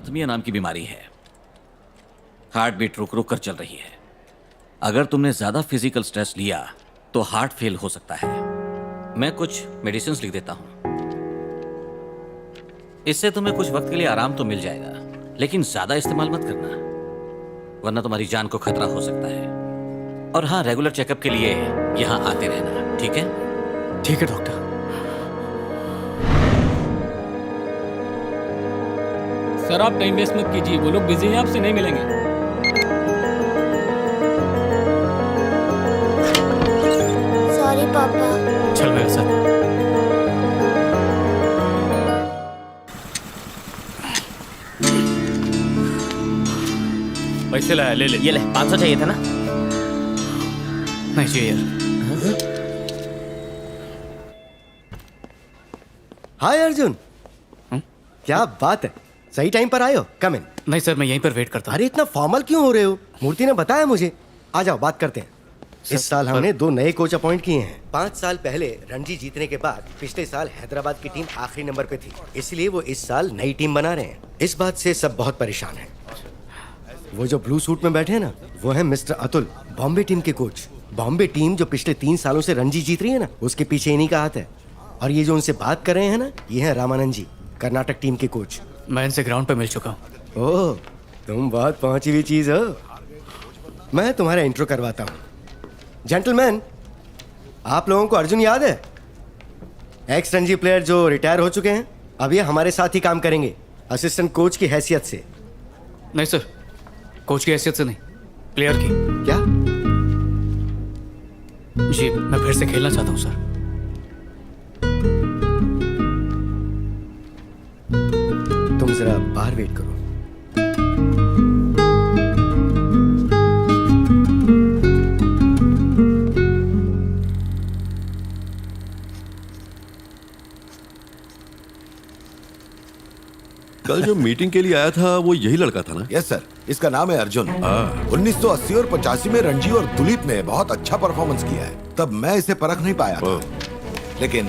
अर्थमिया नाम की बीमारी है। हार्ट बीट रुक रुक कर चल रही है। अगर तुमने ज्यादा फिजिकल स्ट्रेस लिया तो हार्ट फेल हो सकता है। मैं कुछ मेडिसिन लिख देता हूं, इससे तुम्हें कुछ वक्त के लिए आराम तो मिल जाएगा, लेकिन ज्यादा इस्तेमाल मत करना, वरना तुम्हारी जान को खतरा हो सकता है। और हाँ, रेगुलर चेकअप के लिए यहां आते रहना, ठीक है? ठीक है डॉक्टर। सर आप टाइम वेस्ट मत कीजिए, वो लोग बिजी हैं, आपसे नहीं मिलेंगे। सॉरी पापा। चल मेरे साथ। पैसे लाया, ले ले। ये ले, 500 चाहिए था ना? नहीं चाहिए यार। हाय अर्जुन। क्या बात है, सही टाइम पर आए हो। कम इन। नहीं सर, मैं यहीं पर वेट करता हूँ। अरे इतना फॉर्मल क्यों हो रहे हो? मूर्ति ने बताया मुझे। आ जाओ बात करते हैं। इस साल हमने 2 नए कोच अपॉइंट किए हैं। 5 साल पहले रणजी जीतने के बाद पिछले साल हैदराबाद की टीम आखिरी नंबर पे थी, इसलिए वो इस साल नई टीम बना रहे हैं। इस बात से सब बहुत परेशान हैं। वो जो ब्लू सूट में बैठे हैं ना, वो है मिस्टर अतुल, बॉम्बे टीम के कोच। बॉम्बे टीम जो पिछले 3 सालों से रणजी जीत रही है ना, उसके पीछे इन्हीं का हाथ है। और ये जो उनसे बात कर रहे हैं ना, ये है रामानंद जी, कर्नाटक टीम के कोच। मैं इनसे ग्राउंड पे मिल चुका हूँ। ओह, तुम बहुत पहुंची हुई चीज हो। मैं तुम्हारा इंट्रो करवाता हूँ। जेंटलमैन, आप लोगों को अर्जुन याद है? एक्स रणजी प्लेयर जो रिटायर हो चुके हैं, अब ये हमारे साथ ही काम करेंगे, असिस्टेंट कोच की हैसियत से। नहीं सर, कोच की हैसियत से नहीं, प्लेयर की। क्या? जी, मैं फिर से खेलना चाहता हूँ सर। तुम जरा बाहर वेट करो। कल जो मीटिंग के लिए आया था वो यही लड़का था ना? यस सर, इसका नाम है अर्जुन। 1980 और 85 में रणजी और दुलीप ने बहुत अच्छा परफॉर्मेंस किया है, तब मैं इसे परख नहीं पाया था। लेकिन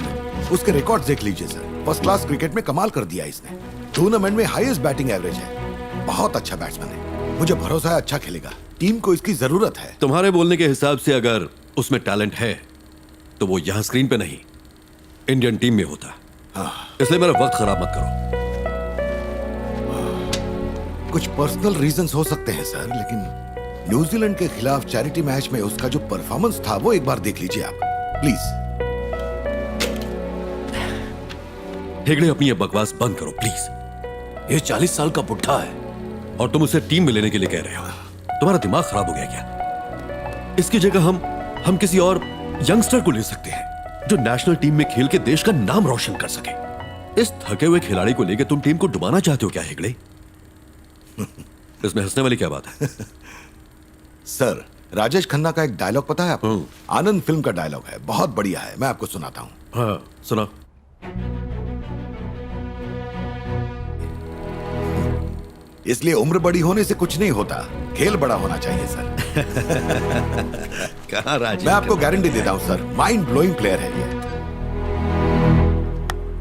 उसके रिकॉर्ड्स देख लीजिए सर, फर्स्ट क्लास क्रिकेट में कमाल कर दिया इसने। टूर्नामेंट में हाईएस्ट बैटिंग एवरेज है, बहुत अच्छा बैट्समैन है। मुझे भरोसा है अच्छा खेलेगा, टीम को इसकी जरूरत है। तुम्हारे बोलने के हिसाब से अगर उसमें टैलेंट है तो वो यहाँ स्क्रीन पे नहीं, इंडियन टीम में होता। इसलिए मेरा वक्त खराब मत करो। कुछ पर्सनल रीजंस हो सकते हैं सर, लेकिन न्यूजीलैंड के खिलाफ चैरिटी मैच में उसका जो परफॉर्मेंस था वो एक बार देख लीजिए आप प्लीज। हेगड़े, अपनी ये बकवास बंद करो प्लीज। ये 40 साल का बुढ़ा है और तुम उसे टीम में लेने के लिए कह रहे हो। तुम्हारा दिमाग खराब हो गया क्या? इसकी जगह हम किसी और यंगस्टर को ले सकते हैं जो नेशनल टीम में खेल के देश का नाम रोशन कर सके। इस थके हुए खिलाड़ी को लेकर तुम टीम को डुबाना चाहते हो क्या हेगड़े? इसमें हंसने वाली क्या बात है? सर, राजेश खन्ना का एक डायलॉग पता है आपको? आनंद फिल्म का डायलॉग है, बहुत बढ़िया है, मैं आपको सुनाता हूँ। हाँ, सुना। इसलिए उम्र बड़ी होने से कुछ नहीं होता, खेल बड़ा होना चाहिए सर। कहाँ राजेश? मैं आपको गारंटी देता हूँ सर, माइंड ब्लोइंग प्लेयर है ये।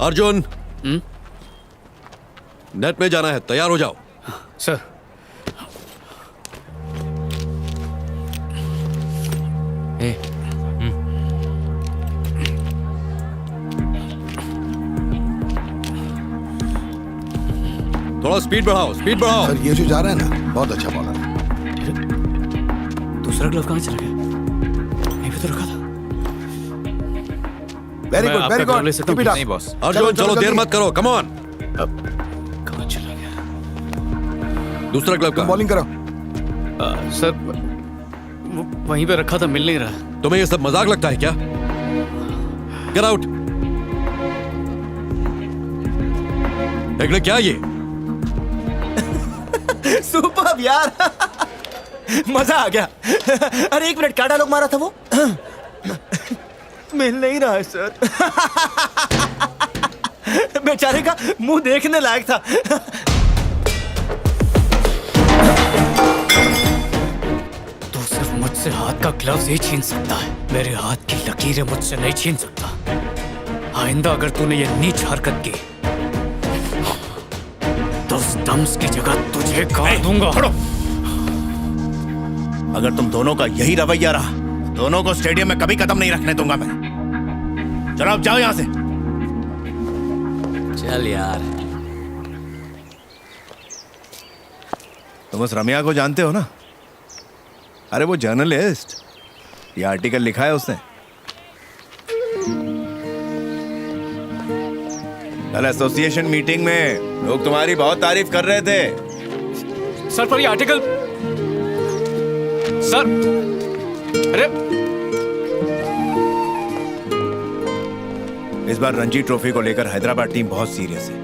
अर्जुन, नेट में जाना है, तैयार हो जाओ। सर। थोड़ा स्पीड बढ़ाओ, स्पीड बढ़ाओ। सर, ये जो जा रहा है ना, बहुत अच्छा बॉलर है। दूसरा ग्लव कहाँ चला गया? यहीं पे तो रखा था। Very good, very good. Keep it up. Boss. Arjun चलो, देर मत करो, कम ऑन। कहाँ चला गया? दूसरा ग्लव का बॉलिंग करो। सर, वहीं पे रखा था, मिल नहीं रहा। तुम्हें ये सब मजाक लगता है क्या? Get out. हेगड़े, क्या ये? सुपर यार, मजा आ गया। अरे 1 मिनट, क्या डायलॉग मारा था वो? मिल नहीं रहा है सर। बेचारे का मुंह देखने लायक था। तो सिर्फ मुझसे हाथ का ग्लव्स ही छीन सकता है, मेरे हाथ की लकीरें मुझसे नहीं छीन सकता। आइंदा अगर तूने ये नीच हरकत की तो स्टम्प्स की जगह तुझे काट दूंगा। अगर तुम दोनों का यही रवैया रहा, दोनों को स्टेडियम में कभी कदम नहीं रखने दूंगा मैं। चलो अब जाओ यहां से। चल यार। तुम उस रम्या को जानते हो ना? अरे वो जर्नलिस्ट, ये आर्टिकल लिखा है उसने। कल एसोसिएशन मीटिंग में लोग तुम्हारी बहुत तारीफ कर रहे थे। सर पर ये आर्टिकल, सर, अरे इस बार रणजी ट्रॉफी को लेकर हैदराबाद टीम बहुत सीरियस है।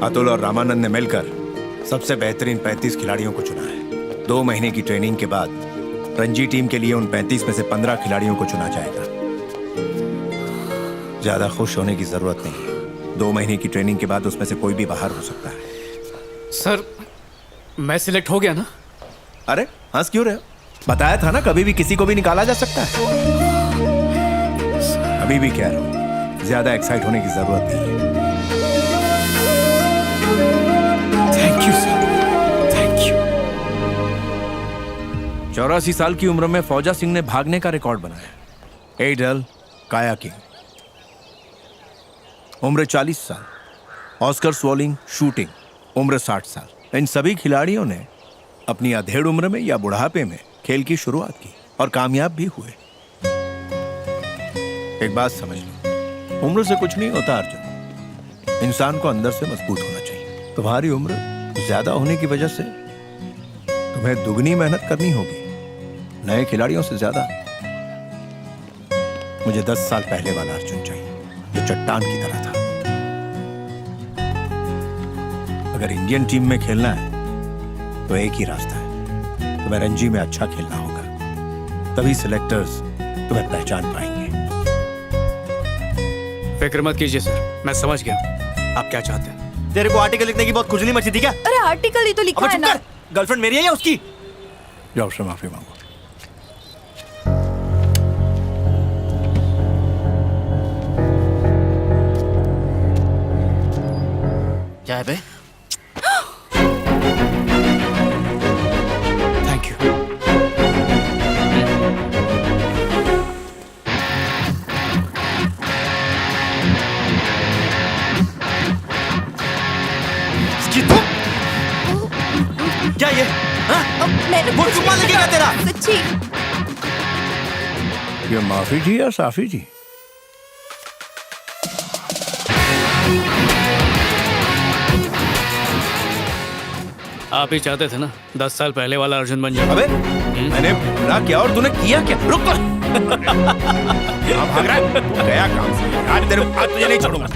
अतुल और रामानंद ने मिलकर सबसे बेहतरीन 35 खिलाड़ियों को चुना है। 2 महीने की ट्रेनिंग के बाद रणजी टीम के लिए उन 35 में से 15 खिलाड़ियों को चुना जाएगा। ज्यादा खुश होने की जरूरत नहीं है। 2 महीने की ट्रेनिंग के बाद उसमें से कोई भी बाहर हो सकता है। सर मैं सिलेक्ट हो गया ना? अरे हंस क्यों रहे हो? बताया था ना, कभी भी किसी को भी निकाला जा सकता है। अभी भी कह रहा हूं, ज्यादा एक्साइट होने की जरूरत नहीं है। Thank you sir, thank you. 84 साल की उम्र में फौजा सिंह ने भागने का रिकॉर्ड बनाया। एडल कायाकिंग, उम्र 40 साल। ऑस्कर स्वॉलिंग शूटिंग, उम्र 60 साल। इन सभी खिलाड़ियों ने अपनी अधेड़ उम्र में या बुढ़ापे में खेल की शुरुआत की और कामयाब भी हुए। एक बात समझ लो, उम्र से कुछ नहीं होता अर्जुन। इंसान को अंदर से मजबूत होना चाहिए। तुम्हारी उम्र ज्यादा होने की वजह से तुम्हें दुगनी मेहनत करनी होगी, नए खिलाड़ियों से ज्यादा। मुझे 10 साल पहले वाला अर्जुन चाहिए, जो चट्टान की तरह था। अगर इंडियन टीम में खेलना है तो एक ही रास्ता है, तुम्हें रणजी में अच्छा खेलना होगा। तभी सिलेक्टर्स तुम्हें पहचान पाएंगे। फिक्र मत कीजिए सर, मैं समझ गया आप क्या चाहते हैं। तेरे को आर्टिकल लिखने की बहुत खुजली मची थी क्या? अरे आर्टिकल ही तो लिखा है ना। गर्लफ्रेंड मेरी है या उसकी? जाओ उससे माफी मांगो। क्या है बे? Thank you. क्या ये? हाँ? मैंने वो कुछ चुम्मा नहीं लगेगा कहा, तेरा। सच्ची। ये माफी थी या साफी थी? आप ही चाहते थे ना 10 साल पहले वाला अर्जुन बन जाए। अबे मैंने बुरा किया और तूने किया क्या? रुक तो। अब भाग रहा है? तू गया काम से। आज तुझे नहीं छोड़ूंगा।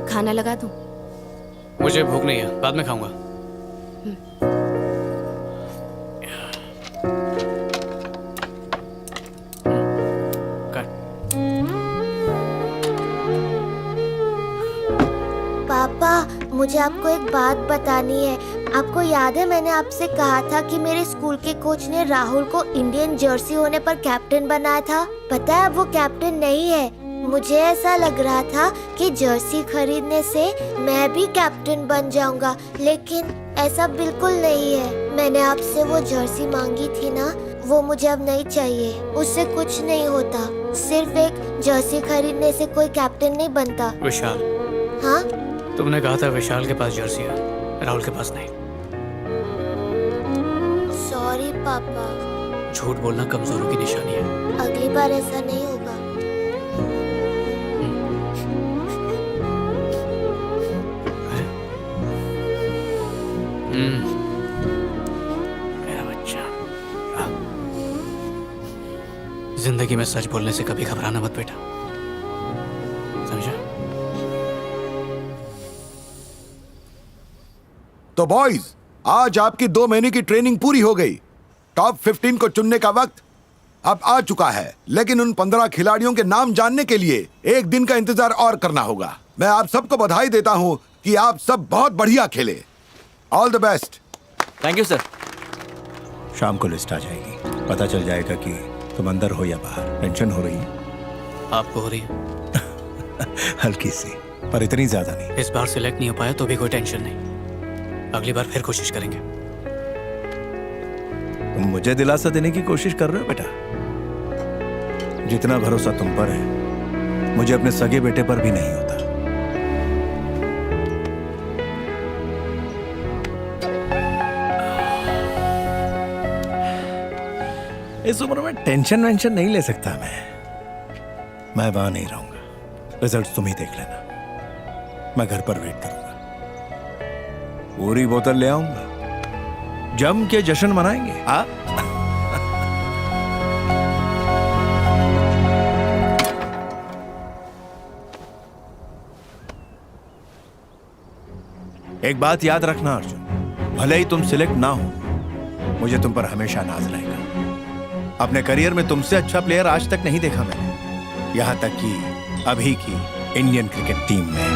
खाना लगा दूं? मुझे भूख नहीं है, बाद में खाऊंगा। पापा, मुझे आपको एक बात बतानी है। आपको याद है मैंने आपसे कहा था कि मेरे स्कूल के कोच ने राहुल को इंडियन जर्सी होने पर कैप्टन बनाया था। पता है वो कैप्टन नहीं है। मुझे ऐसा लग रहा था कि जर्सी खरीदने से मैं भी कैप्टन बन जाऊंगा, लेकिन ऐसा बिल्कुल नहीं है। मैंने आपसे वो जर्सी मांगी थी ना, वो मुझे अब नहीं चाहिए। उससे कुछ नहीं होता। सिर्फ एक जर्सी खरीदने से कोई कैप्टन नहीं बनता। विशाल, हाँ, तुमने कहा था विशाल के पास जर्सी है, राहुल के पास नहीं। सॉरी पापा। झूठ बोलना कमजोरों की निशानी है। अगली बार ऐसा नहीं होगा। मेरा बच्चा। जिंदगी में सच बोलने से कभी घबराना मत बेटा, समझा? तो बॉयज, आज आपकी 2 महीने की ट्रेनिंग पूरी हो गई। टॉप 15 को चुनने का वक्त अब आ चुका है, लेकिन उन 15 खिलाड़ियों के नाम जानने के लिए एक दिन का इंतजार और करना होगा। मैं आप सबको बधाई देता हूं कि आप सब बहुत बढ़िया खेले। All the best. Thank you sir. शाम को लिस्ट आ जाएगी, पता चल जाएगा कि तुम अंदर हो या बाहर। टेंशन हो रही है? आपको हो रही है? हल्की सी, पर इतनी ज्यादा नहीं। इस बार सिलेक्ट नहीं हो पाया तो भी कोई टेंशन नहीं, अगली बार फिर कोशिश करेंगे। तुम मुझे दिलासा देने की कोशिश कर रहे हो बेटा? जितना भरोसा तुम पर है, मुझे अपने सगे बेटे पर भी नहीं होता। इस उम्र में टेंशन वेंशन नहीं ले सकता मैं वहां नहीं रहूंगा। रिजल्ट तुम ही देख लेना। मैं घर पर वेट करूंगा। पूरी बोतल ले आऊंगा, जम के जश्न मनाएंगे। एक बात याद रखना अर्जुन, भले ही तुम सिलेक्ट ना हो, मुझे तुम पर हमेशा नाज रहेगा। अपने करियर में तुमसे अच्छा प्लेयर आज तक नहीं देखा मैंने, यहां तक कि अभी की इंडियन क्रिकेट टीम में।